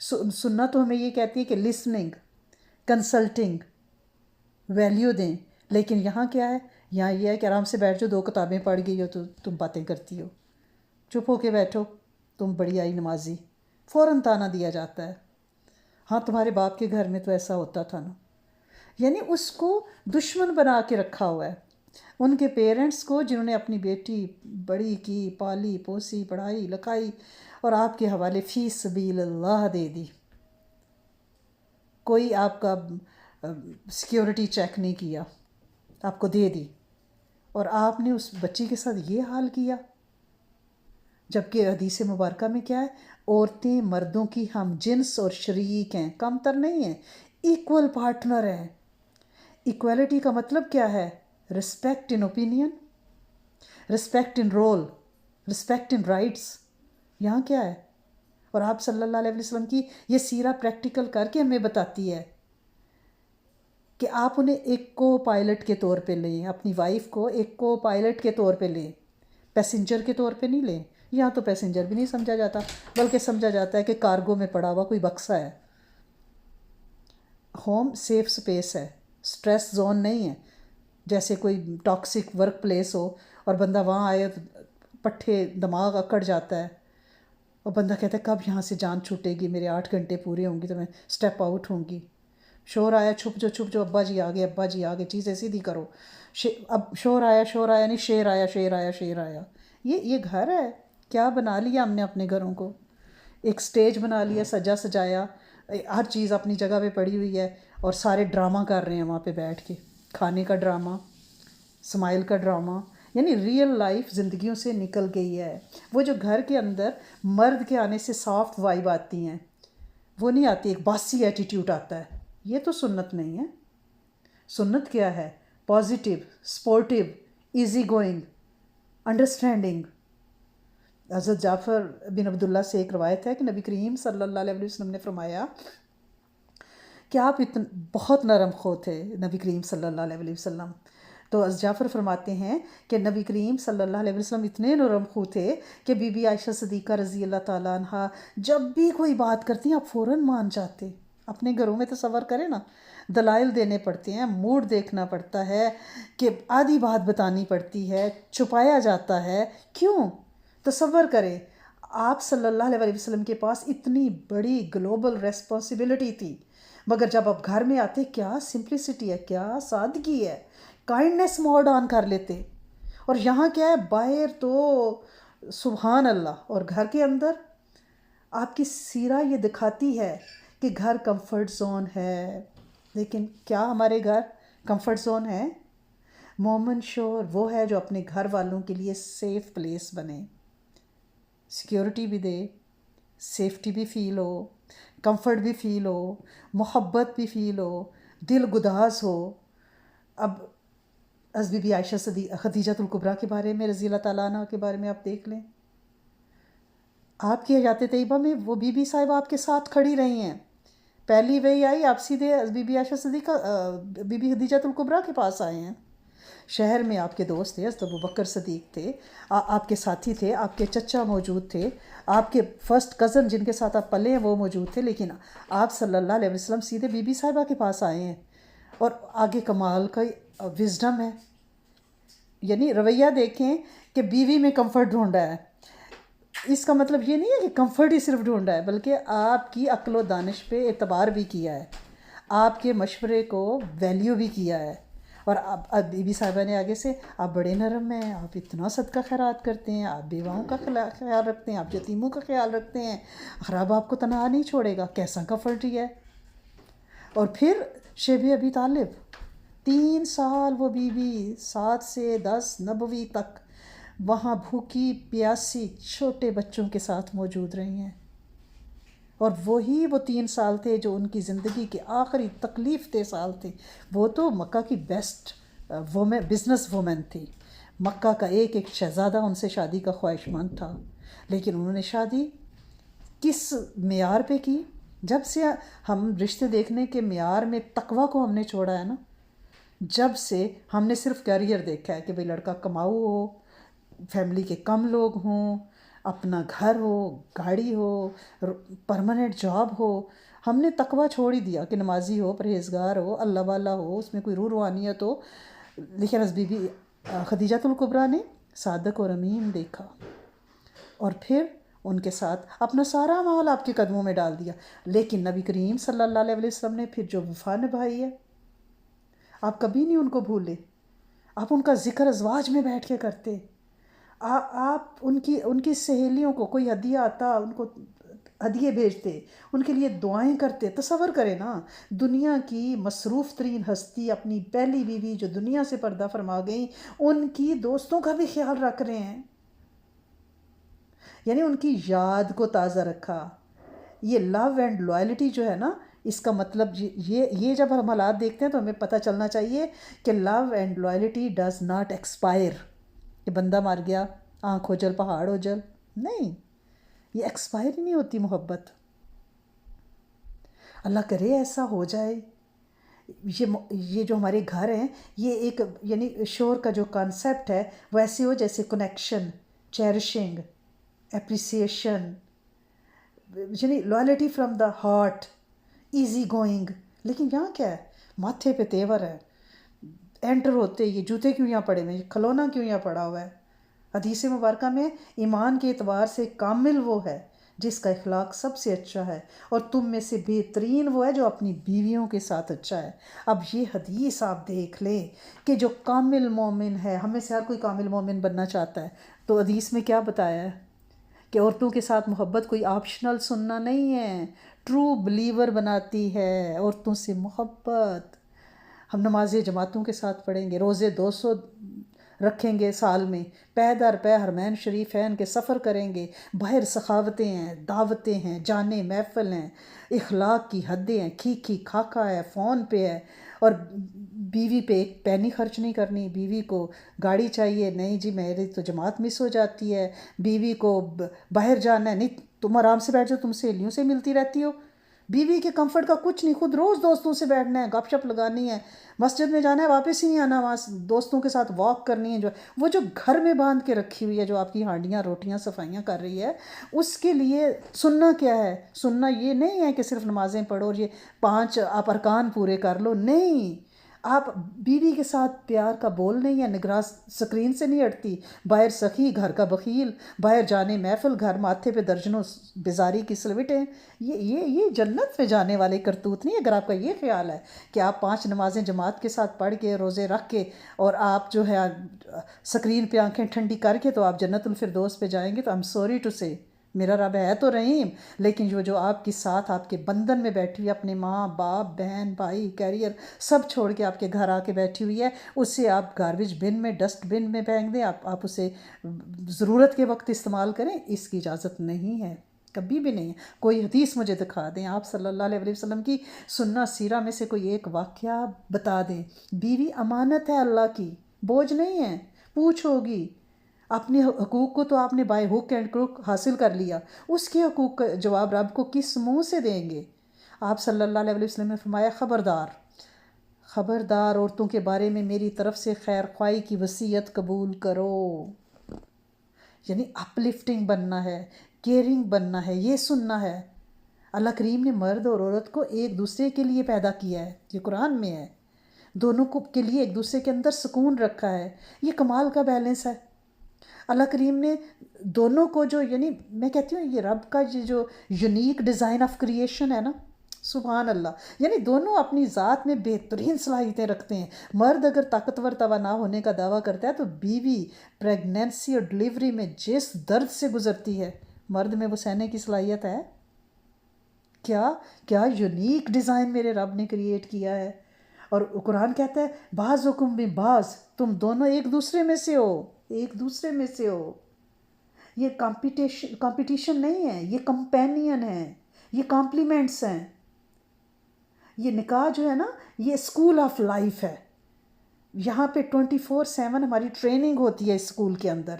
سننا تو ہمیں یہ کہتی ہے کہ لسننگ، کنسلٹنگ، ویلیو دیں، لیکن یہاں کیا ہے؟ یہاں یہ ہے کہ آرام سے بیٹھ جاؤ، 2 کتابیں پڑھ گئی ہو تو تم باتیں کرتی ہو، چپ ہو کے بیٹھو، تم بڑی آئی نمازی، فوراً تانا دیا جاتا ہے۔ ہاں تمہارے باپ کے گھر میں تو ایسا ہوتا تھا نا، یعنی اس کو دشمن بنا کے رکھا ہوا ہے۔ ان کے پیرنٹس کو جنہوں نے اپنی بیٹی بڑی کی، پالی پوسی، پڑھائی لکھائی، اور آپ کے حوالے فی سبیل اللہ دے دی، کوئی آپ کا سیکیورٹی چیک نہیں کیا، آپ کو دے دی، اور آپ نے اس بچی کے ساتھ یہ حال کیا۔ جبکہ حدیث مبارکہ میں کیا ہے؟ عورتیں مردوں کی ہم جنس اور شریک ہیں، کم تر نہیں ہیں، ایکول پارٹنر ہیں۔ ایکویلٹی کا مطلب کیا ہے؟ رسپیکٹ ان اوپینین، رسپیکٹ ان رول، رسپیکٹ ان رائٹس۔ یہاں کیا ہے؟ اور آپ صلی اللہ علیہ وسلم کی یہ سیرہ پریکٹیکل کر کے ہمیں بتاتی ہے کہ آپ انہیں ایک کو پائلٹ کے طور پہ لیں، اپنی وائف کو ایک کو پائلٹ کے طور پہ لیں، پیسنجر کے طور پہ نہیں لیں۔ یہاں تو پیسنجر بھی نہیں سمجھا جاتا، بلکہ سمجھا جاتا ہے کہ کارگو میں پڑا ہوا کوئی بکسا ہے۔ ہوم سیف سپیس ہے، سٹریس زون نہیں ہے، جیسے کوئی ٹاکسک ورک پلیس ہو اور بندہ وہاں آئے تو پٹھے دماغ اکڑ جاتا ہے، اور بندہ کہتا ہے کب یہاں سے جان چھوٹے گی، میرے 8 گھنٹے پورے ہوں گی تو میں سٹیپ آؤٹ ہوں گی۔ شور آیا، چھپ جو، ابا جی آگے، ابا جی آگے، چیزیں سیدھی کرو۔ اب شور آیا نہیں، شیر آیا، شیر آیا، شیر آیا۔ یہ گھر ہے، کیا بنا لیا ہم نے اپنے گھروں کو؟ ایک سٹیج بنا لیا، سجا سجایا، ہر چیز اپنی جگہ پہ پڑی ہوئی ہے، اور سارے ڈرامہ کر رہے ہیں وہاں پہ بیٹھ کے، کھانے کا ڈرامہ، سمائل کا ڈرامہ، یعنی ریئل لائف زندگیوں سے نکل گئی ہے۔ وہ جو گھر کے اندر مرد کے آنے سے سافٹ وائب آتی ہیں، وہ نہیں آتی، ایک باسی ایٹیٹیوڈ آتا ہے۔ یہ تو سنت نہیں ہے۔ سنت کیا ہے؟ Positive, supportive, easy going, understanding. حضرت جعفر بن عبداللہ سے ایک روایت ہے کہ نبی کریم صلی اللہ علیہ وسلم نے فرمایا کہ آپ بہت نرم خو تھے، نبی کریم صلی اللہ علیہ وسلم۔ تو حضرت جعفر فرماتے ہیں کہ نبی کریم صلی اللہ علیہ وسلم اتنے نرم خو تھے کہ بی بی عائشہ صدیقہ رضی اللہ تعالیٰ عنہ جب بھی کوئی بات کرتی ہیں آپ فوراً مان جاتے۔ اپنے گھروں میں تصور کریں نا، دلائل دینے پڑتے ہیں، موڈ دیکھنا پڑتا ہے، کہ آدھی بات بتانی پڑتی ہے، چھپایا جاتا ہے، کیوں؟ تصور کریں، آپ صلی اللہ علیہ وسلم کے پاس اتنی بڑی گلوبل ریسپانسبلٹی تھی، مگر جب آپ گھر میں آتے کیا سمپلسٹی ہے، کیا سادگی ہے، کائنڈنیس موڈ آن کر لیتے۔ اور یہاں کیا ہے؟ باہر تو سبحان اللہ، اور گھر کے اندر آپ کی سیرہ یہ دکھاتی ہے کہ گھر کمفرٹ زون ہے۔ لیکن کیا ہمارے گھر کمفرٹ زون ہے؟ مومن شوہر وہ ہے جو اپنے گھر والوں کے لیے سیف پلیس بنے، سیکیورٹی بھی دے، سیفٹی بھی فیل ہو، کمفرٹ بھی فیل ہو، محبت بھی فیل ہو، دل گداز ہو۔ اب حضرت بی بی عائشہ خدیجہ الکبریٰ کے بارے میں، رضی اللہ تعالیٰ عنہ کے بارے میں آپ دیکھ لیں، آپ کی حیات طیبہ میں وہ بی بی صاحبہ آپ کے ساتھ کھڑی رہی ہیں۔ پہلی وہی آئی، آپ سیدھے بی بی عائشہ صدیقہ بی بی خدیجہ الکبریٰ کے پاس آئے ہیں۔ شہر میں آپ کے دوست تھے، حضرت ابوبکر صدیق تھے، آپ کے ساتھی تھے، آپ کے چچا موجود تھے، آپ کے فرسٹ کزن جن کے ساتھ آپ پلے ہیں وہ موجود تھے، لیکن آپ صلی اللہ علیہ وسلم سیدھے بی بی صاحبہ کے پاس آئے ہیں، اور آگے کمال کا وزڈم ہے۔ یعنی رویہ دیکھیں کہ بیوی میں کمفرٹ ڈھونڈا ہے۔ اس کا مطلب یہ نہیں ہے کہ کمفرٹ ہی صرف ڈھونڈا ہے، بلکہ آپ کی عقل و دانش پہ اعتبار بھی کیا ہے، آپ کے مشورے کو ویلیو بھی کیا ہے۔ اور اب بی بی صاحبہ نے آگے سے، آپ بڑے نرم ہیں، آپ اتنا صدقہ خیرات کرتے ہیں، آپ بیواؤں کا خیال رکھتے ہیں، آپ یتیموں کا خیال رکھتے ہیں، خراب آپ کو تنہا نہیں چھوڑے گا، کیسا کمفرٹ ہی ہے۔ اور پھر شیب ابی طالب، 3 سال وہ بی بی 7 سے 10 نبوی تک وہاں بھوکی پیاسی چھوٹے بچوں کے ساتھ موجود رہی ہیں، اور وہی وہ 3 سال تھے جو ان کی زندگی کے آخری تکلیف دہ سال تھے۔ وہ تو مکہ کی بیسٹ بزنس وومن تھی، مکہ کا ایک ایک شہزادہ ان سے شادی کا خواہش مند تھا، لیکن انہوں نے شادی کس معیار پہ کی؟ جب سے ہم رشتے دیکھنے کے معیار میں تقوی کو ہم نے چھوڑا ہے نا، جب سے ہم نے صرف کیریئر دیکھا ہے کہ بھئی لڑکا کماؤ ہو، فیملی کے کم لوگ ہوں، اپنا گھر ہو، گاڑی ہو، پرماننٹ جاب ہو، ہم نے تقوی چھوڑ ہی دیا کہ نمازی ہو، پرہیزگار ہو، اللہ والا ہو، اس میں کوئی روحانیت ہو. لیکن بی بی خدیجۃ الکبریٰ نے صادق اور امین دیکھا اور پھر ان کے ساتھ اپنا سارا مال آپ کے قدموں میں ڈال دیا. لیکن نبی کریم صلی اللہ علیہ وسلم نے پھر جو وفا نبھائی ہے، آپ کبھی نہیں ان کو بھولے. آپ ان کا ذکر ازواج میں بیٹھ کے کرتے. آپ ان کی سہیلیوں کو کوئی ہدیہ آتا، ان کو ہدیے بھیجتے، ان کے لیے دعائیں کرتے. تصور کریں نا، دنیا کی مصروف ترین ہستی، اپنی پہلی بیوی جو دنیا سے پردہ فرما گئیں، ان کی دوستوں کا بھی خیال رکھ رہے ہیں، یعنی ان کی یاد کو تازہ رکھا. یہ لو اینڈ لوائلٹی جو ہے نا، اس کا مطلب یہ جب ہم حالات دیکھتے ہیں تو ہمیں پتہ چلنا چاہیے کہ love and loyalty does not expire. کہ بندہ مر گیا، آنکھ ہو جل پہاڑ ہو جل، نہیں، یہ ایکسپائر ہی نہیں ہوتی محبت. اللہ کرے ایسا ہو جائے. یہ جو ہمارے گھر ہیں، یہ ایک یعنی شور کا جو کانسیپٹ ہے وہ ایسے ہو جیسے کنیکشن، چیریشنگ، اپریسیشن، یعنی loyalty from the heart, easy going. لیکن یہاں کیا ہے؟ ماتھے پہ تیور ہے، انٹر ہوتے یہ جوتے کیوں یہاں پڑے ہوئے، کھلونا کیوں یہاں پڑا ہوا ہے. حدیث مبارکہ میں ایمان کے اعتبار سے کامل وہ ہے جس کا اخلاق سب سے اچھا ہے، اور تم میں سے بہترین وہ ہے جو اپنی بیویوں کے ساتھ اچھا ہے. اب یہ حدیث آپ دیکھ لیں کہ جو کامل مومن ہے، ہمیں سے ہر کوئی کامل مومن بننا چاہتا ہے، تو حدیث میں کیا بتایا ہے کہ عورتوں کے ساتھ محبت کوئی آپشنل سننا نہیں ہے، ٹرو بلیور بناتی ہے عورتوں سے محبت. ہم نمازیں جماعتوں کے ساتھ پڑھیں گے، روزے 200 رکھیں گے سال میں، پے در پے حرمین شریفین کے سفر کریں گے، باہر سخاوتیں ہیں، دعوتیں ہیں، جانے محفل ہیں، اخلاق کی حدیں ہیں، کھی کھاکھا ہے، فون پہ ہے. اور بیوی پہ ایک پینی خرچ نہیں کرنی. بیوی کو گاڑی چاہیے، نہیں جی میری تو جماعت مس ہو جاتی ہے. بیوی کو باہر جانا ہے، نہیں تم آرام سے بیٹھ جاؤ، تم سہیلیوں سے ملتی رہتی ہو. بیوی کے کمفرٹ کا کچھ نہیں، خود روز دوستوں سے بیٹھنا ہے، گپ شپ لگانی ہے، مسجد میں جانا ہے واپس ہی نہیں آنا، وہاں دوستوں کے ساتھ واک کرنی ہے. جو گھر میں باندھ کے رکھی ہوئی ہے، جو آپ کی ہانڈیاں روٹیاں صفائیاں کر رہی ہے، اس کے لیے سننا کیا ہے؟ سننا یہ نہیں ہے کہ صرف نمازیں پڑھو اور یہ 5 آپ ارکان پورے کر لو. نہیں، آپ بیوی کے ساتھ پیار کا بول نہیں ہے، نگراں سکرین سے نہیں ہٹتی، باہر سخی گھر کا بخیل، باہر جانے محفل، گھر ماتھے پہ درجنوں بیزاری کی سلوٹیں. یہ جنت میں جانے والے کرتوت نہیں. اگر آپ کا یہ خیال ہے کہ آپ 5 نمازیں جماعت کے ساتھ پڑھ کے، روزے رکھ کے، اور آپ جو ہے سکرین پہ آنکھیں ٹھنڈی کر کے تو آپ جنت الفردوس پہ جائیں گے، تو I'm sorry to say میرا رب ہے تو رحیم، لیکن جو آپ کے ساتھ آپ کے بندھن میں بیٹھی ہوئی، اپنے ماں باپ بہن بھائی کیریئر سب چھوڑ کے آپ کے گھر آ کے بیٹھی ہوئی ہے، اسے آپ گاربیج بن میں، ڈسٹ بن میں پھینک دیں، آپ اسے ضرورت کے وقت استعمال کریں، اس کی اجازت نہیں ہے، کبھی بھی نہیں ہے. کوئی حدیث مجھے دکھا دیں، آپ صلی اللہ علیہ وسلم کی سنہ سیرہ میں سے کوئی ایک واقعہ بتا دیں. بیوی امانت ہے اللہ کی، بوجھ نہیں ہے، پوچھ ہوگی. اپنے حقوق کو تو آپ نے بائی ہک اینڈ کروک حاصل کر لیا، اس کے حقوق کا جواب رب کو کس منہ سے دیں گے؟ آپ صلی اللہ علیہ وسلم نے فرمایا، خبردار عورتوں کے بارے میں میری طرف سے خیر خواہی کی وصیت قبول کرو. یعنی اپ لفٹنگ بننا ہے، کیئرنگ بننا ہے، یہ سننا ہے. اللہ کریم نے مرد اور عورت کو ایک دوسرے کے لیے پیدا کیا ہے، یہ قرآن میں ہے. دونوں کو کے لیے ایک دوسرے کے اندر سکون رکھا ہے. یہ کمال کا بیلنس ہے. اللہ کریم نے دونوں کو جو، یعنی میں کہتی ہوں یہ رب کا یہ جو یونیک ڈیزائن آف کریشن ہے نا، سبحان اللہ. یعنی دونوں اپنی ذات میں بہترین صلاحیتیں رکھتے ہیں. مرد اگر طاقتور توانا ہونے کا دعویٰ کرتا ہے تو بیوی پریگنینسی اور ڈلیوری میں جس درد سے گزرتی ہے، مرد میں وہ سہنے کی صلاحیت ہے؟ کیا یونیک ڈیزائن میرے رب نے کریٹ کیا ہے. اور قرآن کہتا ہے بعضکم من بعض، تم دونوں ایک دوسرے میں سے ہو، ایک دوسرے میں سے ہو. یہ کمپٹیشن نہیں ہے، یہ کمپینین ہے، یہ کمپلیمنٹس ہیں. یہ نکاح جو ہے نا، یہ اسکول آف لائف ہے. یہاں پہ 24/7 ہماری ٹریننگ ہوتی ہے اس اسکول کے اندر.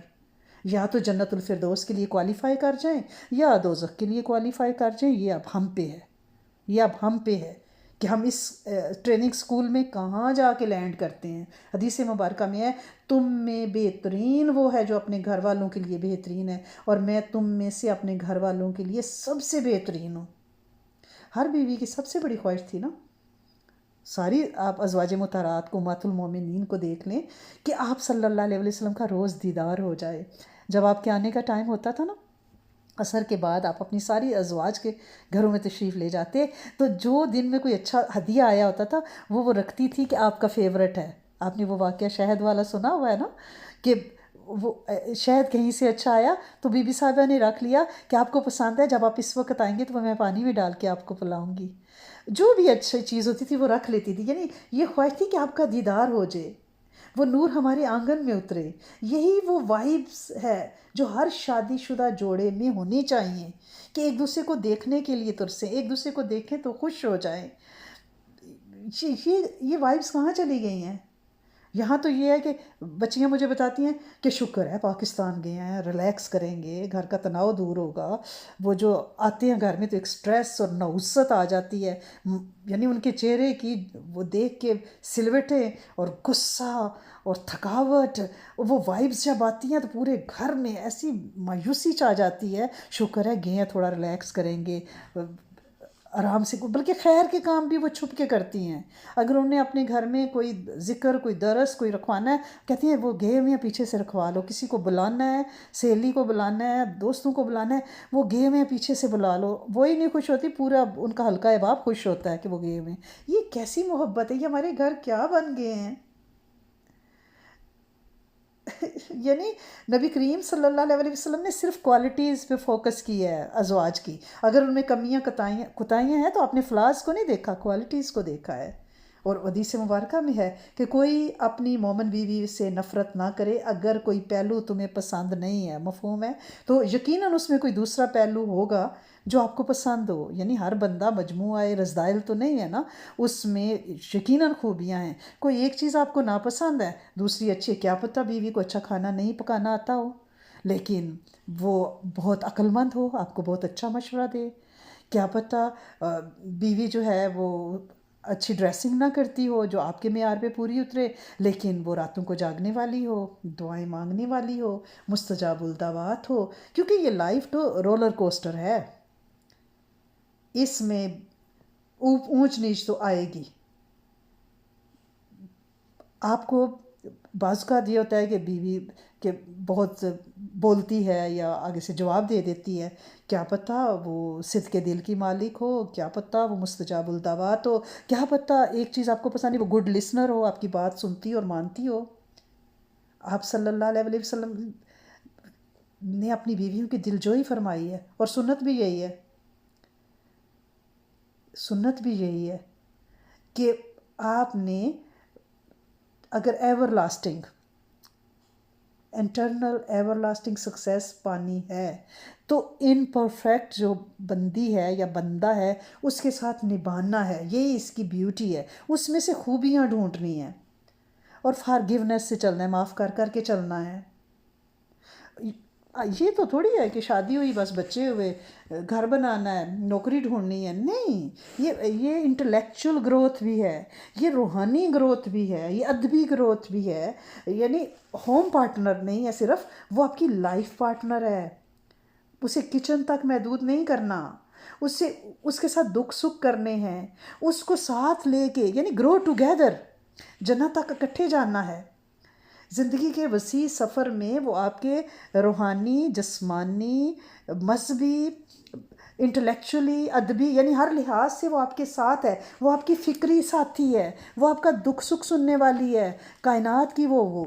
یا تو جنت الفردوس کے لیے کوالیفائی کر جائیں، یا دوزخ کے لیے کوالیفائی کر جائیں. یہ اب ہم پہ ہے، یہ اب ہم پہ ہے کہ ہم اس ٹریننگ سکول میں کہاں جا کے لینڈ کرتے ہیں. حدیث مبارکہ میں ہے تم میں بہترین وہ ہے جو اپنے گھر والوں کے لیے بہترین ہے، اور میں تم میں سے اپنے گھر والوں کے لیے سب سے بہترین ہوں. ہر بیوی کی سب سے بڑی خواہش تھی نا، ساری آپ ازواج مطہرات کو، امہات المومنین کو دیکھ لیں کہ آپ صلی اللہ علیہ وسلم کا روز دیدار ہو جائے. جب آپ کے آنے کا ٹائم ہوتا تھا نا، عصر کے بعد آپ اپنی ساری ازواج کے گھروں میں تشریف لے جاتے، تو جو دن میں کوئی اچھا ہدیہ آیا ہوتا تھا وہ رکھتی تھی کہ آپ کا فیورٹ ہے. آپ نے وہ واقعہ شہد والا سنا ہوا ہے نا، کہ وہ شہد کہیں سے اچھا آیا تو بی بی صاحبہ نے رکھ لیا کہ آپ کو پسند ہے، جب آپ اس وقت آئیں گے تو میں پانی میں ڈال کے آپ کو پلاؤں گی. جو بھی اچھی چیز ہوتی تھی وہ رکھ لیتی تھی. یعنی یہ خواہش تھی کہ آپ کا دیدار ہو جائے، وہ نور ہمارے آنگن میں اترے. یہی وہ وائبس ہے جو ہر شادی شدہ جوڑے میں ہونی چاہیے، کہ ایک دوسرے کو دیکھنے کے لیے ترسیں، ایک دوسرے کو دیکھیں تو خوش ہو جائیں. یہ وائبس کہاں چلی گئی ہیں؟ یہاں تو یہ ہے کہ بچیاں مجھے بتاتی ہیں کہ شکر ہے پاکستان گئے ہیں، ریلیکس کریں گے، گھر کا تناؤ دور ہوگا. وہ جو آتے ہیں گھر میں تو ایک سٹریس اور نوست آ جاتی ہے، یعنی ان کے چہرے کی وہ دیکھ کے سلوٹیں اور غصہ اور تھکاوٹ، وہ وائبس جب آتی ہیں تو پورے گھر میں ایسی مایوسی چاہ جاتی ہے. شکر ہے گئے ہیں، تھوڑا ریلیکس کریں گے، آرام سے. بلکہ خیر کے کام بھی وہ چھپ کے کرتی ہیں. اگر انہیں اپنے گھر میں کوئی ذکر، کوئی درس، کوئی رکھوانا ہے، کہتی ہیں وہ گئے ہوئے ہیں پیچھے سے رکھوا لو. کسی کو بلانا ہے، سہیلی کو بلانا ہے، دوستوں کو بلانا ہے، وہ گئے ہوئے ہیں پیچھے سے بلا لو. وہی نہیں خوش ہوتی، پورا ان کا حلقہ احباب خوش ہوتا ہے کہ وہ گئے ہوئے ہیں. یہ کیسی محبت ہے؟ یہ ہمارے گھر کیا بن گئے ہیں؟ یعنی نبی کریم صلی اللہ علیہ وسلم نے صرف کوالٹیز پہ فوکس کیا ہے ازواج کی. اگر ان میں کمیاں کوتاہیاں ہیں تو آپ نے فلاز کو نہیں دیکھا، کوالٹیز کو دیکھا ہے. اور حدیث مبارکہ میں ہے کہ کوئی اپنی مومن بیوی سے نفرت نہ کرے. اگر کوئی پہلو تمہیں پسند نہیں ہے، مفہوم ہے، تو یقیناً اس میں کوئی دوسرا پہلو ہوگا جو آپ کو پسند ہو. یعنی ہر بندہ مجموعہ رذائل تو نہیں ہے نا، اس میں یقیناً خوبیاں ہیں. کوئی ایک چیز آپ کو ناپسند ہے، دوسری اچھی ہے. کیا پتہ بیوی کو اچھا کھانا نہیں پکانا آتا ہو، لیکن وہ بہت عقل مند ہو، آپ کو بہت اچھا مشورہ دے. کیا پتہ بیوی جو ہے وہ اچھی ڈریسنگ نہ کرتی ہو جو آپ کے معیار پہ پوری اترے، لیکن وہ راتوں کو جاگنے والی ہو، دعائیں مانگنے والی ہو، مستجاب الدعوات ہو. کیونکہ یہ لائف تو رولر کوسٹر ہے، اس میں اونچ نیچ تو آئے گی. آپ کو بعض کا یہ ہوتا ہے کہ بیوی کہ بہت بولتی ہے یا آگے سے جواب دے دیتی ہے. کیا پتہ وہ صدق کے دل کی مالک ہو، کیا پتہ وہ مستجاب الدعوات ہو، کیا پتہ ایک چیز آپ کو پسند ہے، وہ گڈ لسنر ہو، آپ کی بات سنتی اور مانتی ہو. آپ صلی اللہ علیہ وسلم نے اپنی بیویوں کی دلجوئی فرمائی ہے، اور سنت بھی یہی ہے، سنت بھی یہی ہے کہ آپ نے اگر ever lasting internal ever lasting success پانی ہے تو امپرفیکٹ جو بندی ہے یا بندہ ہے اس کے ساتھ نبھانا ہے. یہی اس کی بیوٹی ہے، اس میں سے خوبیاں ڈھونڈنی ہیں اور فارگیونیس سے چلنا ہے، معاف کر کر کے چلنا ہے. یہ تو تھوڑی ہے کہ شادی ہوئی بس بچے ہوئے، گھر بنانا ہے، نوکری ڈھونڈنی ہے. نہیں، یہ انٹلیکچول گروتھ بھی ہے، یہ روحانی گروتھ بھی ہے، یہ ادبی گروتھ بھی ہے. یعنی ہوم پارٹنر نہیں ہے صرف، وہ آپ کی لائف پارٹنر ہے. اسے کچن تک محدود نہیں کرنا، اس کے ساتھ دکھ سکھ کرنے ہیں، اس کو ساتھ لے کے، یعنی گرو ٹوگیدر، جنت تک اکٹھے جانا ہے. زندگی کے وسیع سفر میں وہ آپ کے روحانی، جسمانی، مذہبی، انٹلیکچولی، ادبی، یعنی ہر لحاظ سے وہ آپ کے ساتھ ہے. وہ آپ کی فکری ساتھی ہے، وہ آپ کا دکھ سکھ سننے والی ہے. کائنات کی وہ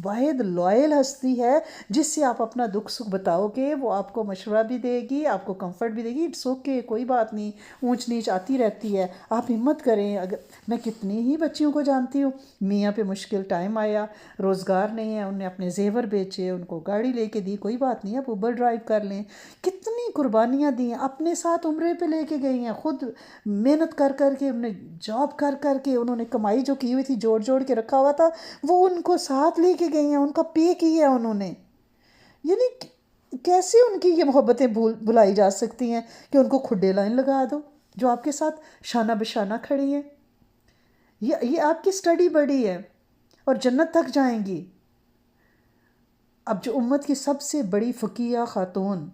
واحد لائل ہستی ہے جس سے آپ اپنا دکھ سکھ بتاؤ گے، وہ آپ کو مشورہ بھی دے گی، آپ کو کمفرٹ بھی دے گی. اٹس اوکے، کوئی بات نہیں، اونچ نیچ آتی رہتی ہے، آپ ہمت کریں. اگر میں کتنی ہی بچیوں کو جانتی ہوں، میاں پہ مشکل ٹائم آیا، روزگار نہیں ہے، انہوں نے اپنے زیور بیچے، ان کو گاڑی لے کے دی، کوئی بات نہیں، آپ اوبر ڈرائیو کر لیں. کتنی قربانیاں دی ہیں، اپنے ساتھ عمرے پہ لے کے گئی ہیں، خود محنت کر کر کے، انہوں نے جاب کر کر کے، انہوں نے کمائی جو کی ہوئی تھی جوڑ جوڑ کے رکھا ہوا تھا وہ ان کو ساتھ لے کے گئی ہیں، ان کا پے کیا انہوں نے. یعنی کیسے ان کی یہ محبتیں بھلائی جا سکتی ہیں کہ ان کو کھڈے لائن لگا دو. جو آپ کے ساتھ شانہ بشانہ کھڑی ہیں. یہ آپ کی اسٹڈی بڑی ہے اور جنت تک جائیں گی. اب جو امت کی سب سے بڑی فقیہ خاتون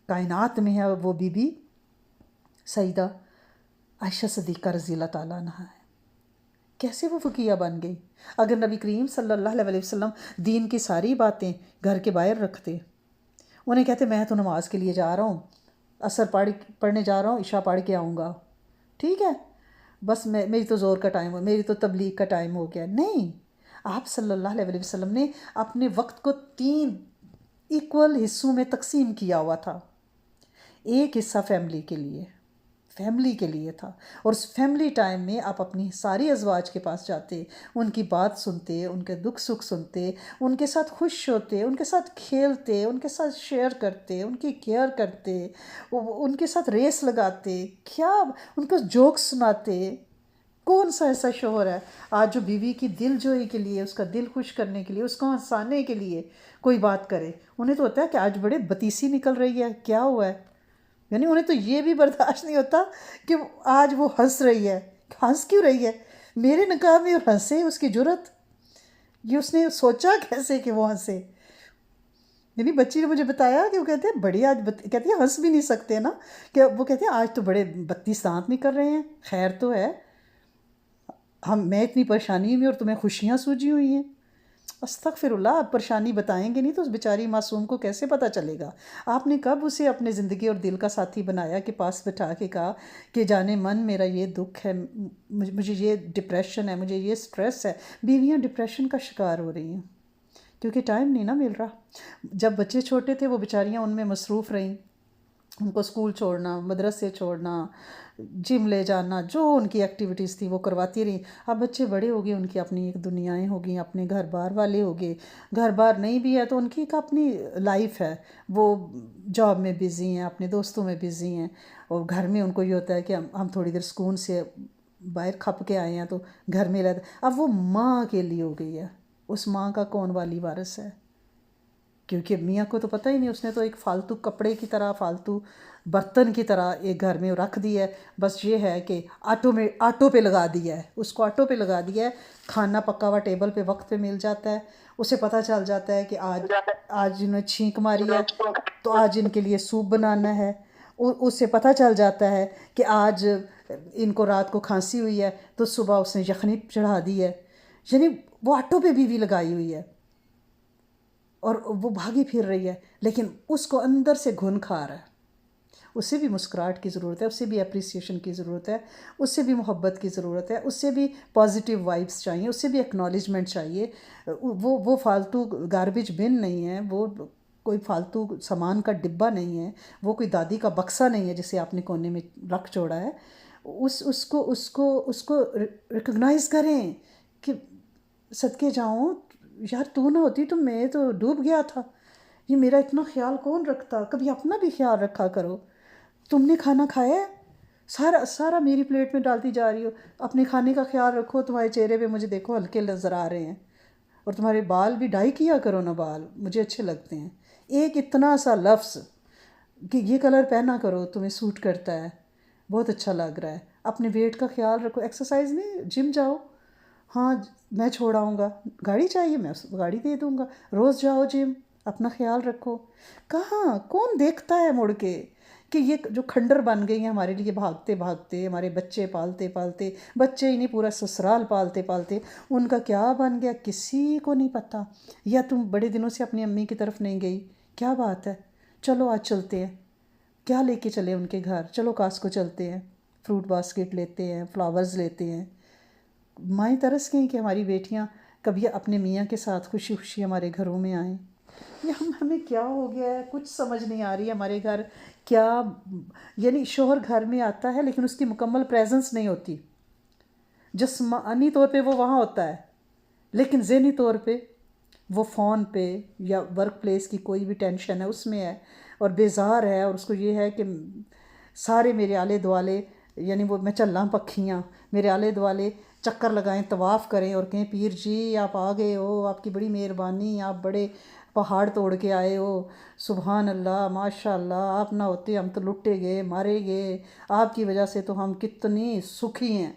کائنات میں ہے وہ بی بی سیدہ عائشہ صدیقہ رضی اللہ تعالیٰ عنہا ہے. کیسے وہ فقیہ بن گئی؟ اگر نبی کریم صلی اللہ علیہ وسلم دین کی ساری باتیں گھر کے باہر رکھتے، انہیں کہتے میں تو نماز کے لیے جا رہا ہوں، عصر پڑھنے جا رہا ہوں، عشاء پڑھ کے آؤں گا، ٹھیک ہے، بس میری تو زور کا ٹائم ہو، میری تو تبلیغ کا ٹائم ہو گیا. نہیں، آپ صلی اللہ علیہ وسلم نے اپنے وقت کو 3 ایکول حصوں میں تقسیم کیا ہوا تھا. ایک حصہ فیملی کے لیے تھا، اور اس فیملی ٹائم میں آپ اپنی ساری ازواج کے پاس جاتے، ان کی بات سنتے، ان کے دکھ سکھ سنتے، ان کے ساتھ خوش ہوتے، ان کے ساتھ کھیلتے، ان کے ساتھ شیئر کرتے، ان کی کیئر کرتے، ان کے ساتھ ریس لگاتے، کیا ان کو جوک سناتے. کون سا ایسا شوہر ہے آج جو بیوی کی دل جوئی کے لیے، اس کا دل خوش کرنے کے لیے، اس کو ہنسانے کے لیے کوئی بات کرے؟ انہیں تو ہوتا ہے کہ آج بڑے بتیسی نکل رہی ہے، کیا ہوا ہے. یعنی انہیں تو یہ بھی برداشت نہیں ہوتا کہ آج وہ ہنس رہی ہے. ہنس کیوں رہی ہے؟ میرے نکاح میں اور ہنسے، اس کی جرت، یہ اس نے سوچا کیسے کہ وہ ہنسے. یعنی بچی نے مجھے بتایا کہ وہ کہتے ہیں بڑی آج کہتی ہے ہنس بھی نہیں سکتے نا، کہ وہ کہتے ہیں آج تو بڑے 32 دانت نکل رہے ہیں. خیر تو ہے، میں اتنی پریشانی میں اور تمہیں خوشیاں سوجی ہوئی ہیں. استغفر اللہ. آپ پریشانی بتائیں گے نہیں تو اس بیچاری معصوم کو کیسے پتہ چلے گا؟ آپ نے کب اسے اپنے زندگی اور دل کا ساتھی بنایا کہ پاس بٹھا کے کہا کہ جانے من میرا یہ دکھ ہے، مجھے یہ ڈپریشن ہے، مجھے یہ سٹریس ہے. بیویاں ڈپریشن کا شکار ہو رہی ہیں کیونکہ ٹائم نہیں نا مل رہا. جب بچے چھوٹے تھے وہ بیچاریاں ان میں مصروف رہیں، ان کو اسکول چھوڑنا، مدرسے چھوڑنا، جم لے جانا، جو ان کی ایکٹیویٹیز تھی وہ کرواتی رہیں. اب بچے بڑے ہو گئے، ان کی اپنی ایک دنیایں ہو گئیں، اپنے گھر بار والے ہو گئے. گھر بار نہیں بھی ہے تو ان کی ایک اپنی لائف ہے، وہ جاب میں بزی ہیں، اپنے دوستوں میں بزی ہیں، اور گھر میں ان کو یہ ہوتا ہے کہ ہم تھوڑی دیر سکون سے باہر کھپ کے آئے ہیں تو گھر میں رہتے. اب وہ ماں کے لیے ہو گئی ہے. اس ماں کا کون والی وارث ہے؟ کیونکہ میاں کو تو پتہ ہی نہیں، اس نے تو ایک فالتو کپڑے کی طرح، فالتو برتن کی طرح ایک گھر میں رکھ دی ہے. بس یہ ہے کہ آٹو پہ لگا دیا ہے، اس کو آٹو پہ لگا دیا ہے. کھانا پکا ہوا ٹیبل پہ وقت پہ مل جاتا ہے، اسے پتہ چل جاتا ہے کہ آج انہیں چھینک ماری ہے تو آج ان کے لیے سوپ بنانا ہے. اسے پتہ چل جاتا ہے کہ آج ان کو رات کو کھانسی ہوئی ہے تو صبح اس نے یخنی چڑھا دی ہے. یعنی وہ آٹو پہ بیوی لگائی ہوئی ہے اور وہ بھاگی پھر رہی ہے، لیکن اس کو اندر سے گھن کھا رہا ہے. اسے بھی مسکراہٹ کی ضرورت ہے، اسے بھی اپریسیشن کی ضرورت ہے، اس سے بھی محبت کی ضرورت ہے، اس سے بھی پازیٹیو وائبس چاہیے، اس سے بھی ایکنالجمنٹ چاہیے. وہ فالتو گاربیج بن نہیں ہے، وہ کوئی فالتو سامان کا ڈبہ نہیں ہے، وہ کوئی دادی کا بکسا نہیں ہے جسے آپ نے کونے میں رکھ چھوڑا ہے. اس کو ریکگنائز کریں کہ صدقے جاؤں یار، تو نہ ہوتی تو میں تو ڈوب گیا تھا. یہ میرا اتنا خیال کون رکھتا؟ کبھی اپنا بھی خیال رکھا کرو. تم نے کھانا کھایا ہے؟ سارا میری پلیٹ میں ڈالتی جا رہی ہو. اپنے کھانے کا خیال رکھو. تمہارے چہرے پہ مجھے دیکھو ہلکے نظر آ رہے ہیں، اور تمہارے بال بھی ڈائی کیا کرو نا، بال مجھے اچھے لگتے ہیں. ایک اتنا سا لفظ کہ یہ کلر پہنا کرو، تمہیں سوٹ کرتا ہے، بہت اچھا لگ رہا ہے. اپنے ویٹ کا خیال رکھو. ایکسرسائز نہیں، جم جاؤ. ہاں میں چھوڑاؤں گا، گاڑی چاہیے میں گاڑی دے دوں گا. روز جاؤ جم، اپنا خیال رکھو. کہاں کون دیکھتا ہے مڑ کے کہ یہ جو کھنڈر بن گئی ہیں ہمارے لیے، بھاگتے بھاگتے ہمارے بچے پالتے پالتے، بچے ہی نہیں پورا سسرال پالتے پالتے، ان کا کیا بن گیا کسی کو نہیں پتہ. یا تم بڑے دنوں سے اپنی امی کی طرف نہیں گئی، کیا بات ہے؟ چلو آج چلتے ہیں. کیا لے کے چلے ان کے گھر؟ چلو کاسکو چلتے ہیں، فروٹ باسکٹ لیتے ہیں، فلاورز لیتے ہیں. مائیں ترس گئیں کہ ہماری بیٹیاں کبھی اپنے میاں کے ساتھ خوشی خوشی ہمارے گھروں میں آئیں. یہ ہمیں کیا ہو گیا ہے؟ کچھ سمجھ نہیں آ رہی ہمارے گھر کیا. یعنی شوہر گھر میں آتا ہے لیکن اس کی مکمل پریزنس نہیں ہوتی. جسمانی طور پہ وہ وہاں ہوتا ہے لیکن ذہنی طور پہ وہ فون پہ یا ورک پلیس کی کوئی بھی ٹینشن ہے اس میں ہے، اور بیزار ہے. اور اس کو یہ ہے کہ سارے میرے آلے دوالے، یعنی وہ میں چلاں پکھیاں، میرے آلے دوالے چکر لگائیں، طواف کریں اور کہیں پیر جی آپ آ گئے ہو، آپ کی بڑی مہربانی، آپ بڑے پہاڑ توڑ کے آئے ہو، سبحان اللہ ماشاء اللہ، آپ نہ ہوتے ہم تو لٹے گئے مارے گئے، آپ کی وجہ سے تو ہم کتنی سکھی ہیں۔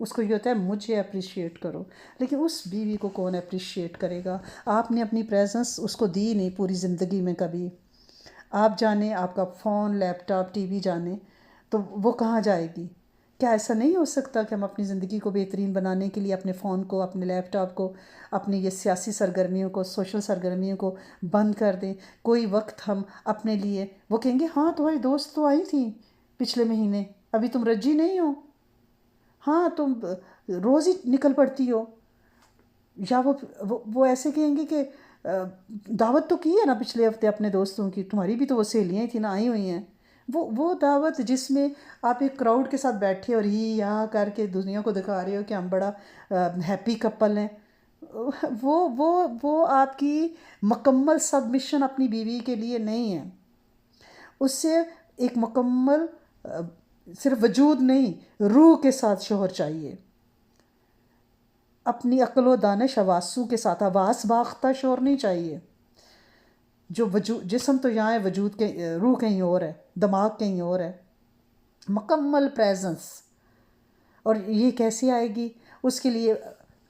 اس کو یہ ہوتا ہے مجھے اپریشیٹ کرو، لیکن اس بیوی کو کون اپریشیٹ کرے گا؟ آپ نے اپنی پریزنس اس کو دی نہیں پوری زندگی میں کبھی۔ آپ جانیں آپ کا فون، لیپ ٹاپ، ٹی وی جانیں تو وہ کہاں جائے گی؟ کیا ایسا نہیں ہو سکتا کہ ہم اپنی زندگی کو بہترین بنانے کے لیے اپنے فون کو، اپنے لیپ ٹاپ کو، اپنی یہ سیاسی سرگرمیوں کو، سوشل سرگرمیوں کو بند کر دیں؟ کوئی وقت ہم اپنے لیے، وہ کہیں گے ہاں تمہاری دوست تو آئی تھی پچھلے مہینے، ابھی تم رجی نہیں ہو، ہاں تم روز ہی نکل پڑتی ہو، یا وہ ایسے کہیں گے کہ دعوت تو کی ہے نا پچھلے ہفتے اپنے دوستوں کی، تمہاری بھی تو وہ سہیلیاں تھیں نا، آئی ہوئی ہیں۔ وہ دعوت جس میں آپ ایک کراؤڈ کے ساتھ بیٹھے اور یہاں کر کے دنیا کو دکھا رہے ہو کہ ہم بڑا ہیپی کپل ہیں، وہ آپ کی مکمل سبمشن اپنی بیوی کے لیے نہیں ہے۔ اس سے ایک مکمل صرف وجود نہیں، روح کے ساتھ شوہر چاہیے، اپنی عقل و دانش حواسو کے ساتھ، حواس باختہ شوہر نہیں چاہیے جو جسم تو یہاں ہے، وجود کے روح کہیں اور ہے، دماغ کہیں اور ہے، مکمل پریزنس۔ اور یہ کیسے آئے گی؟ اس کے لیے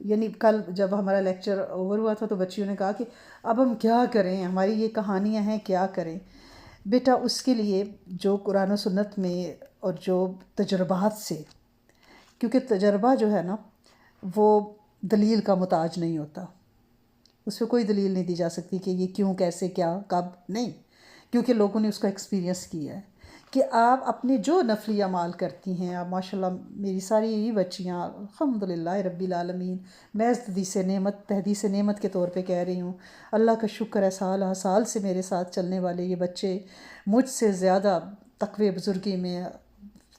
یعنی کل جب ہمارا لیکچر اوور ہوا تھا تو بچیوں نے کہا کہ اب ہم کیا کریں، ہماری یہ کہانیاں ہیں، کیا کریں؟ بیٹا اس کے لیے جو قرآن و سنت میں اور جو تجربات سے، کیونکہ تجربہ جو ہے نا وہ دلیل کا محتاج نہیں ہوتا، اس پہ کوئی دلیل نہیں دی جا سکتی کہ یہ کیوں، کیسے، کیا، کب، نہیں، کیونکہ لوگوں نے اس کو ایکسپیرینس کیا ہے کہ آپ اپنے جو نفلی اعمال کرتی ہیں، آپ ماشاءاللہ میری ساری یہی بچیاں الحمدللہ رب العالمین، میں تحدیث نعمت کے طور پہ کہہ رہی ہوں، اللہ کا شکر ہے، سال ہر سال سے میرے ساتھ چلنے والے یہ بچے مجھ سے زیادہ تقوی بزرگی میں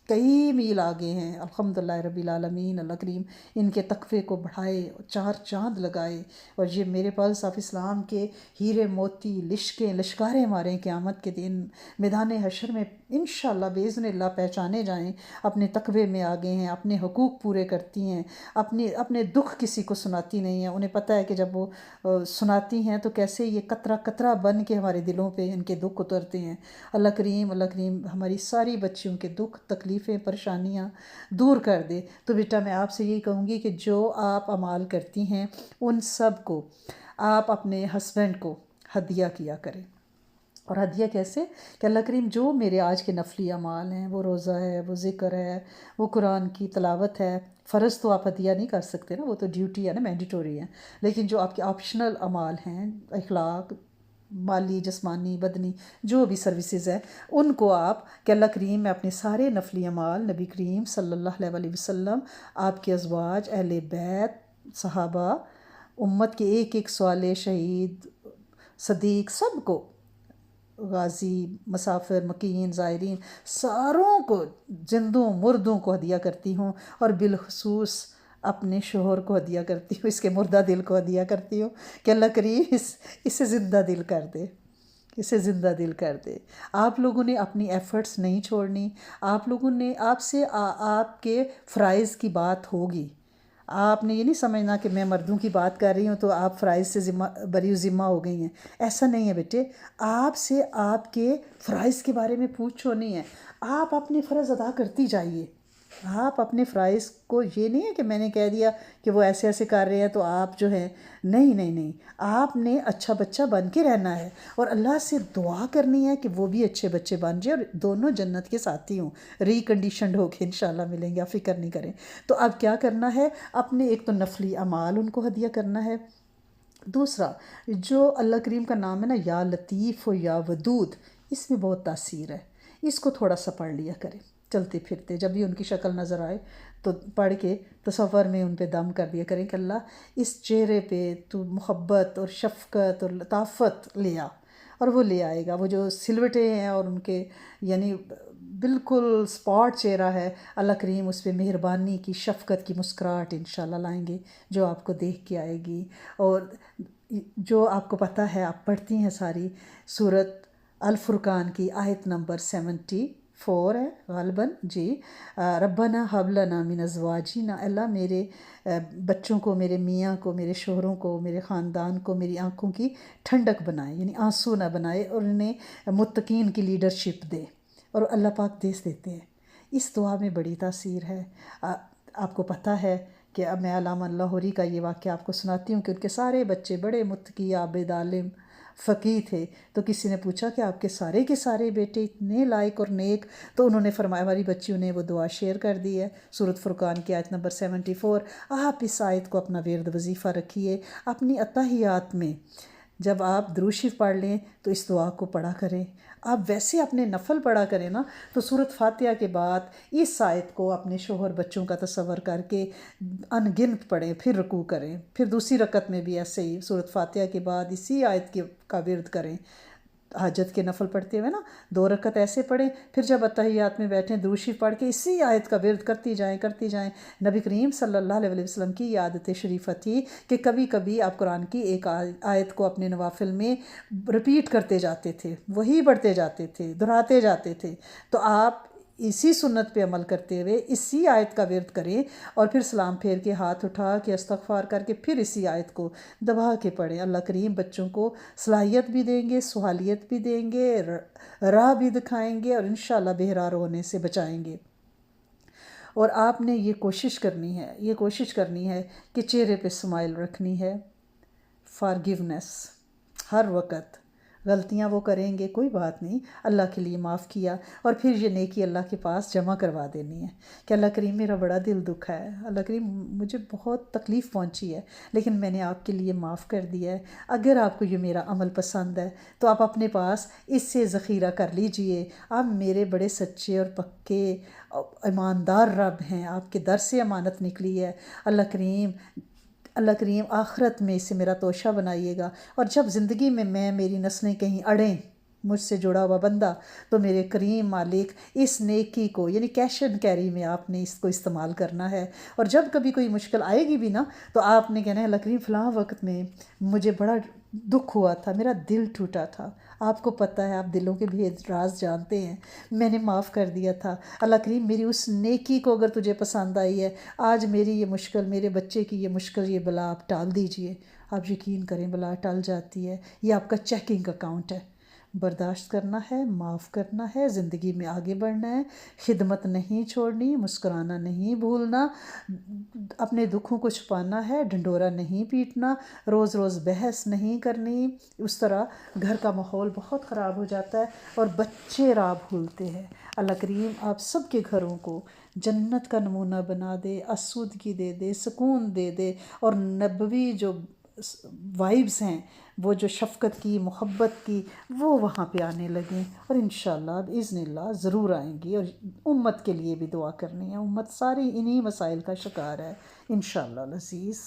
کئی میل آگے ہیں، الحمدللہ رب العالمین۔ اللہ کریم ان کے تقوی کو بڑھائے، چار چاند لگائے، اور یہ میرے پلس آف اسلام کے ہیرے موتی لشکاریں ماریں قیامت کے دن میدان حشر میں، انشاءاللہ باذن اللہ پہچانے جائیں، اپنے تقوی میں آگے ہیں، اپنے حقوق پورے کرتی ہیں، اپنے دکھ کسی کو سناتی نہیں ہیں، انہیں پتہ ہے کہ جب وہ سناتی ہیں تو کیسے یہ قطرہ قطرہ بن کے ہمارے دلوں پہ ان کے دکھ اترتے ہیں۔ اللہ کریم ہماری ساری بچیوں کے دکھ، تکلیفیں، پریشانیاں دور کر دے۔ تو بیٹا میں آپ سے یہی کہوں گی کہ جو آپ اعمال کرتی ہیں ان سب کو آپ اپنے ہسبینڈ کو ہدیہ کیا کریں۔ اور ہدیہ کیسے؟ کہ اللہ کریم جو میرے آج کے نفلی اعمال ہیں، وہ روزہ ہے، وہ ذکر ہے، وہ قرآن کی تلاوت ہے، فرض تو آپ ہدیہ نہیں کر سکتے نا، وہ تو ڈیوٹی ہے نا، مینڈیٹوری ہے، لیکن جو آپ کے آپشنل اعمال ہیں، اخلاق، مالی، جسمانی، بدنی، جو بھی سروسز ہیں، ان کو آپ کہ اللہ کریم میں اپنے سارے نفلی اعمال نبی کریم صلی اللہ علیہ وسلم، آپ کے ازواج، اہل بیت، صحابہ، امت کے ایک ایک صالح، شہید، صدیق، سب کو، غازی، مسافر، مکین، زائرین، ساروں کو، زندوں مردوں کو ہدیہ کرتی ہوں، اور بالخصوص اپنے شوہر کو ہدیہ کرتی ہوں، اس کے مردہ دل کو ہدیہ کرتی ہوں کہ اللہ کریم اسے زندہ دل کر دے، اسے زندہ دل کر دے۔ آپ لوگوں نے اپنی ایفرٹس نہیں چھوڑنی، آپ لوگوں نے آپ سے آپ کے فرائض کی بات ہوگی، آپ نے یہ نہیں سمجھنا کہ میں مردوں کی بات کر رہی ہوں تو آپ فرائض سے بری و ذمہ ہو گئی ہیں، ایسا نہیں ہے بیٹے۔ آپ سے آپ کے فرائض کے بارے میں پوچھو نہیں ہے، آپ اپنے فرض ادا کرتی جائیے۔ آپ اپنے فرائض کو، یہ نہیں ہے کہ میں نے کہہ دیا کہ وہ ایسے ایسے کر رہے ہیں تو آپ جو ہیں، نہیں، آپ نے اچھا بچہ بن کے رہنا ہے، اور اللہ سے دعا کرنی ہے کہ وہ بھی اچھے بچے بن جائے اور دونوں جنت کے ساتھی ہوں، ریکنڈیشنڈ ہو کے انشاءاللہ ملیں گے، آپ فکر نہیں کریں۔ تو اب کیا کرنا ہے؟ اپنے ایک تو نفلی اعمال ان کو ہدیہ کرنا ہے، دوسرا جو اللہ کریم کا نام ہے نا، یا لطیف و یا ودود، اس میں بہت تاثیر ہے، اس کو تھوڑا سا پڑھ لیا کریں چلتے پھرتے، جب بھی ان کی شکل نظر آئے تو پڑھ کے تصور میں ان پہ دم کر دیا کریں کہ اللہ اس چہرے پہ تو محبت اور شفقت اور لطافت لے آ، اور وہ لے آئے گا۔ وہ جو سلوٹیں ہیں اور ان کے یعنی بالکل سپاٹ چہرہ ہے، اللہ کریم اس پہ مہربانی کی، شفقت کی مسکراہٹ انشاءاللہ لائیں گے جو آپ کو دیکھ کے آئے گی۔ اور جو آپ کو پتہ ہے، آپ پڑھتی ہیں ساری سورت الفرقان کی آیت نمبر 75، 4 ہے غالباً جی. ربنا حب لنا من ازواجنا، اللہ میرے بچوں کو، میرے میاں کو، میرے شوہروں کو، میرے خاندان کو میری آنکھوں کی ٹھنڈک بنائے، یعنی آنسو نہ بنائے، اور انہیں متقین کی لیڈرشپ دے. اور اللہ پاک دے دیتے ہیں. اس دعا میں بڑی تاثیر ہے. آپ کو پتہ ہے کہ اب میں علامہ لاہوری کا یہ واقعہ آپ کو سناتی ہوں کہ ان کے سارے بچے بڑے متقی، عابد، عالم، فقیہ تھے. تو کسی نے پوچھا کہ آپ کے سارے بیٹے اتنے لائق اور نیک؟ تو انہوں نے فرمایا، ہماری بچیوں نے وہ دعا شیئر کر دی ہے، سورۃ فرقان کی آیت نمبر 74. آپ اس آیت کو اپنا ورد وظیفہ رکھیے. اپنی اتحیات میں جب آپ درود شریف پڑھ لیں تو اس دعا کو پڑھا کریں. آپ ویسے اپنے نفل پڑھا کریں نا، تو سورۃ فاتحہ کے بعد اس آیت کو اپنے شوہر بچوں کا تصور کر کے ان گنت پڑھیں، پھر رکوع کریں، پھر دوسری رکعت میں بھی ایسے ہی سورۃ فاتحہ کے بعد اسی آیت کا ورد کریں. حاجت کے نفل پڑھتے ہوئے نا 2 رکعت ایسے پڑھیں، پھر جب اتحیات میں بیٹھیں درود شریف پڑھ کے اسی آیت کا ورد کرتی جائیں. نبی کریم صلی اللہ علیہ وسلم کی یہ عادت شریفہ تھی کہ کبھی کبھی آپ قرآن کی ایک آیت کو اپنے نوافل میں رپیٹ کرتے جاتے تھے، وہی پڑھتے جاتے تھے، دہراتے جاتے تھے. تو آپ اسی سنت پہ عمل کرتے ہوئے اسی آیت کا ورد کریں، اور پھر سلام پھیر کے ہاتھ اٹھا کے استغفار کر کے پھر اسی آیت کو دبا کے پڑھیں. اللہ کریم بچوں کو صلاحیت بھی دیں گے، سہالیت بھی دیں گے، راہ بھی دکھائیں گے، اور انشاءاللہ بہرار ہونے سے بچائیں گے. اور آپ نے یہ کوشش کرنی ہے کہ چہرے پہ اسمائل رکھنی ہے. فارگیونیس ہر وقت. غلطیاں وہ کریں گے، کوئی بات نہیں، اللہ کے لیے معاف کیا، اور پھر یہ نیکی اللہ کے پاس جمع کروا دینی ہے کہ اللہ کریم میرا بڑا دل دکھا ہے، اللہ کریم مجھے بہت تکلیف پہنچی ہے، لیکن میں نے آپ کے لیے معاف کر دیا ہے. اگر آپ کو یہ میرا عمل پسند ہے تو آپ اپنے پاس اس سے ذخیرہ کر لیجئے. آپ میرے بڑے سچے اور پکے ایماندار رب ہیں، آپ کے در سے امانت نکلی ہے. اللہ کریم آخرت میں اسے میرا توشہ بنائیے گا، اور جب زندگی میں میری نسلیں کہیں اڑیں، مجھ سے جڑا ہوا بندہ، تو میرے کریم مالک اس نیکی کو، یعنی کیش اینڈ کیری میں آپ نے اس کو استعمال کرنا ہے. اور جب کبھی کوئی مشکل آئے گی بھی نا، تو آپ نے کہنا ہے اللہ کریم فلاں وقت میں مجھے بڑا دکھ ہوا تھا، میرا دل ٹوٹا تھا، آپ کو پتہ ہے، آپ دلوں کے بھید راز جانتے ہیں، میں نے معاف کر دیا تھا. اللہ کریم میری اس نیکی کو اگر تجھے پسند آئی ہے، آج میری یہ مشکل، میرے بچے کی یہ مشکل، یہ بلا آپ ٹال دیجئے. آپ یقین کریں بلا ٹل جاتی ہے. یہ آپ کا چیکنگ اکاؤنٹ ہے. برداشت کرنا ہے، معاف کرنا ہے، زندگی میں آگے بڑھنا ہے، خدمت نہیں چھوڑنی، مسکرانا نہیں بھولنا، اپنے دکھوں کو چھپانا ہے، ڈھنڈورا نہیں پیٹنا، روز روز بحث نہیں کرنی. اس طرح گھر کا ماحول بہت خراب ہو جاتا ہے اور بچے راہ بھولتے ہیں. اللہ کریم آپ سب کے گھروں کو جنت کا نمونہ بنا دے، آسودگی دے دے، سکون دے دے، اور نبوی جو وائبز ہیں، وہ جو شفقت کی، محبت کی، وہ وہاں پہ آنے لگیں. اور انشاءاللہ بإذن اللہ ضرور آئیں گی. اور امت کے لیے بھی دعا کرنی ہے، امت ساری انہی مسائل کا شکار ہے انشاءاللہ العزیز.